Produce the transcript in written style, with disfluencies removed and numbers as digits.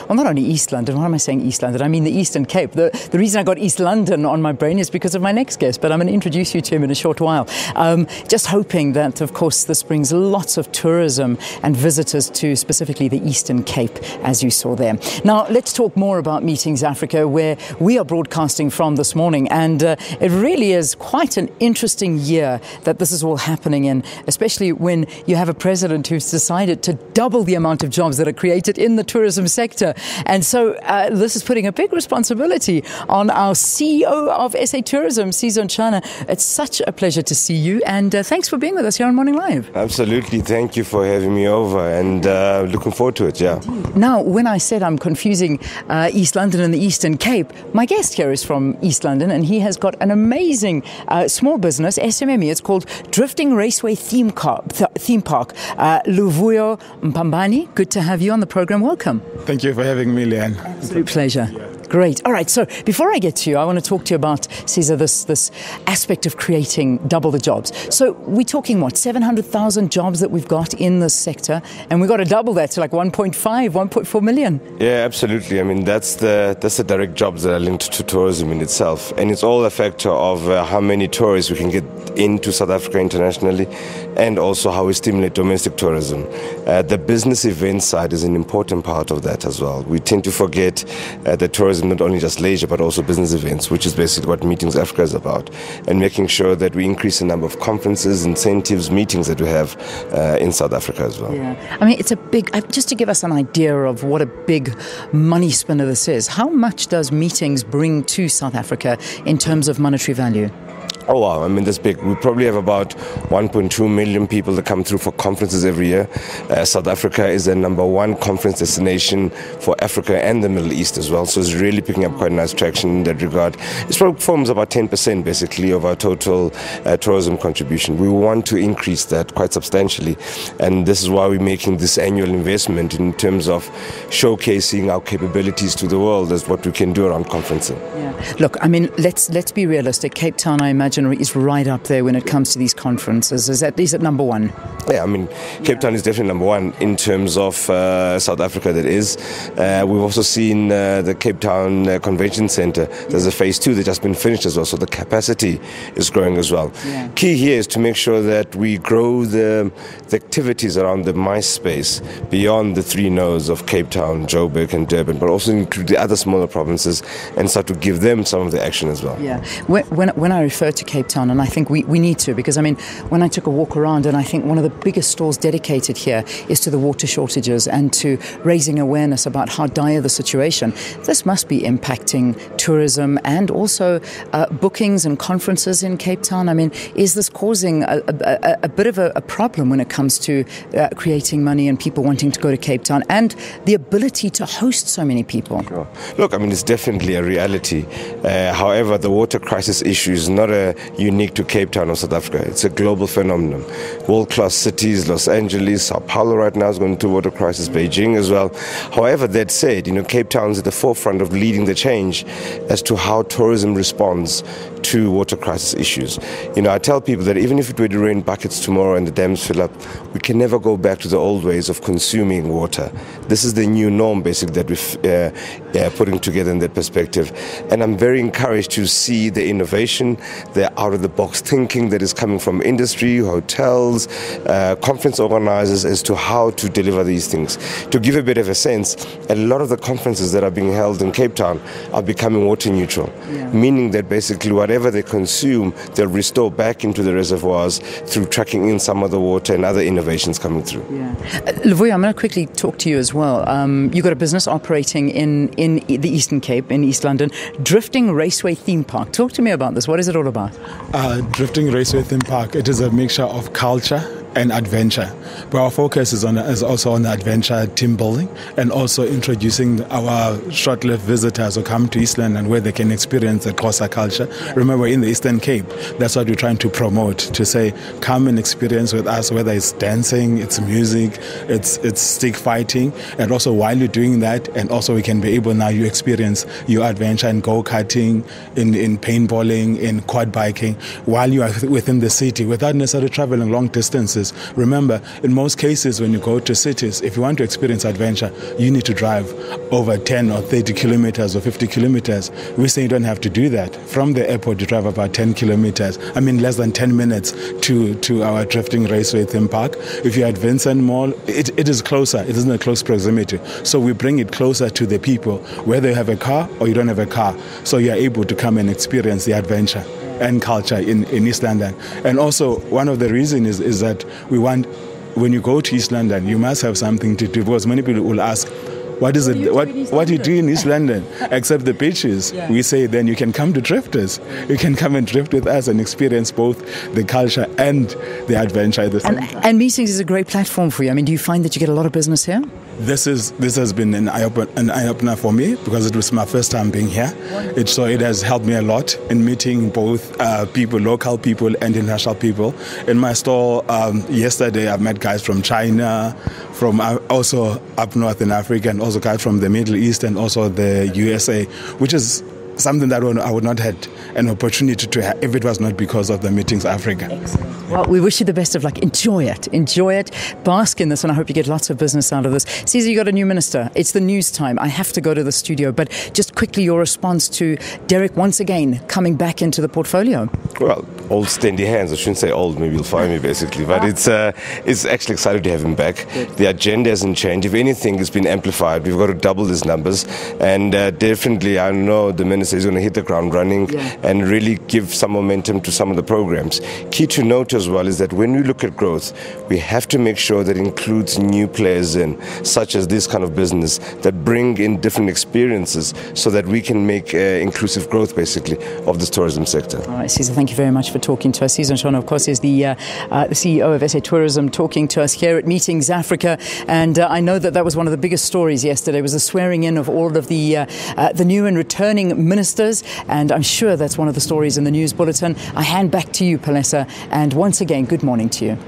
well, not only East London, why am I saying East London? I mean the Eastern Cape. The reason I got East London on my brain is because of my next guest, but I'm going to introduce you to him in a short while. Just hoping that, of course, this brings lots of tourism and visitors to specifically the Eastern Cape, as you saw there. Now, let's talk more about Meetings Africa, where we are broadcasting from this morning, and it really is quite an interesting year that this is all happening in, especially when you have a president who's decided to double the amount of jobs that are created in the tourism sector. And so this is putting a big responsibility on our CEO of SA Tourism, Sisa Ntshona. It's such a pleasure to see you, and thanks for being with us here on Morning Live. Absolutely. Thank you for having me over, and looking forward to it, yeah. Now, when I said I'm confusing East London and the Eastern Cape, my guest here is from East London, and he has got an amazing small business, SMME. It's called Drifting Raceway Theme Park. Luvuyo Mpambani, good to have you on the program. Welcome. Thank you for having me, Leanne. Absolute pleasure. Yeah. Great. All right. So before I get to you, I want to talk to you about, Cesar, this aspect of creating double the jobs. So we're talking, 700,000 jobs that we've got in this sector, and we've got to double that to like 1.4 million. Yeah, absolutely. I mean, that's the direct jobs that are linked to tourism in itself. And it's all a factor of how many tourists we can get into South Africa internationally, and also how we stimulate domestic tourism. The business event side is an important part of that as well. We tend to forget that tourism not only just leisure but also business events, which is basically what Meetings Africa is about, and making sure that we increase the number of conferences, incentives, meetings that we have in South Africa as well. Yeah, I mean, it's a big, just to give us an idea of what a big money spinner this is, how much does Meetings bring to South Africa in terms of monetary value? Oh wow, I mean, that's big. We probably have about 1.2 million people that come through for conferences every year. South Africa is the #1 conference destination for Africa and the Middle East as well, so it's really picking up quite nice traction in that regard. It forms about 10% basically of our total tourism contribution. We want to increase that quite substantially, and this is why we're making this annual investment in terms of showcasing our capabilities to the world as what we can do around conferencing. Yeah. Look, I mean, let's be realistic. Cape Town, I imagine, is right up there when it comes to these conferences. Is it #1? Yeah, I mean, Cape Town is definitely #1 in terms of South Africa, that is. We've also seen the Cape Town Convention Centre. There's a phase 2 that's just been finished as well, so the capacity is growing as well. Yeah. Key here is to make sure that we grow the activities around the MICE space beyond the 3 nodes of Cape Town, Joburg and Durban, but also include the other smaller provinces and start to give them some of the action as well. Yeah, when I refer to Cape Town, and I think we need to, because I mean, when I took a walk around, and I think one of the biggest stalls dedicated here is to the water shortages and to raising awareness about how dire the situation. This must be impacting tourism and also bookings and conferences in Cape Town. I mean, is this causing a bit of a problem when it comes to creating money and people wanting to go to Cape Town and the ability to host so many people? Sure. Look, I mean, it's definitely a reality. However, the water crisis issue is not unique to Cape Town or South Africa. It's a global phenomenon. World-class cities, Los Angeles, Sao Paulo right now is going through water crisis, Beijing as well. However, that said, Cape Town is at the forefront of leading the change as to how tourism responds to water crisis issues. I tell people that even if it were to rain buckets tomorrow and the dams fill up, we can never go back to the old ways of consuming water. This is the new norm, basically, that we're putting together in that perspective. And I'm very encouraged to see the innovation, the out-of-the-box thinking that is coming from industry, hotels, conference organizers as to how to deliver these things. To give a bit of a sense, a lot of the conferences that are being held in Cape Town are becoming water neutral, meaning that basically whatever they consume, they'll restore back into the reservoirs through tracking in some of the water and other innovations coming through. Yeah. Luvuyo, I'm going to quickly talk to you as well. You've got a business operating in the Eastern Cape, in East London, Drifting Raceway Theme Park. Talk to me about this. What is it all about? Drifting Raceway Theme Park, it is a mixture of culture and adventure. But our focus is also on the adventure team building and also introducing our short-lived visitors who come to East London where they can experience the Xhosa culture. Remember, in the Eastern Cape, that's what we're trying to promote, to say, come and experience with us, whether it's dancing, it's music, it's stick fighting, and also while you're doing that, and also we can be able now you experience your adventure in go-karting, in paintballing, in quad biking, while you are within the city without necessarily traveling long distances is, remember, in most cases when you go to cities, if you want to experience adventure, you need to drive over 10 or 30 kilometers or 50 kilometers. We say you don't have to do that. From the airport, you drive about 10 kilometers. Less than 10 minutes to our drifting raceway theme park. If you're at Vincent Mall, it is closer. It is in a close proximity. So we bring it closer to the people, whether you have a car or you don't have a car. So you're able to come and experience the adventure and culture in East London. And also, one of the reasons is that we want, when you go to East London, you must have something to do, because many people will ask, what do you do in East London except the beaches? Yeah. We say then you can come to Drifters. You can come and drift with us and experience both the culture and the adventure at the same time. And meetings is a great platform for you. Do you find that you get a lot of business here? This has been an eye-opener for me, because it was my first time being here. It has helped me a lot in meeting both people, local people and international people. In my stall yesterday, I met guys from China, from also up north in Africa, and also guys from the Middle East and also the USA, which is something that I would not have an opportunity to have if it was not because of the Meetings Africa. Excellent. Well, we wish you the best of luck. Enjoy it, bask in this, and I hope you get lots of business out of this. Sisa, you got a new minister. It's the news time. I have to go to the studio, but just quickly your response to Derek once again coming back into the portfolio. Well, old steady hands. I shouldn't say old, maybe you'll fire me basically, but it's actually exciting to have him back. Good. The agenda hasn't changed. If anything, it's been amplified. We've got to double these numbers, and definitely I know the minister is going to hit the ground running and really give some momentum to some of the programs. Key to note as well is that when we look at growth, we have to make sure that it includes new players in, such as this kind of business, that bring in different experiences so that we can make inclusive growth basically of this tourism sector. All right, Sisa, thank you very much for talking to us. Sisa Ntshona, of course, is the CEO of SA Tourism, talking to us here at Meetings Africa. And I know that was one of the biggest stories yesterday, was the swearing in of all of the new and returning ministers. And I'm sure that's one of the stories in the news bulletin. I hand back to you, Palesa. And once again, good morning to you.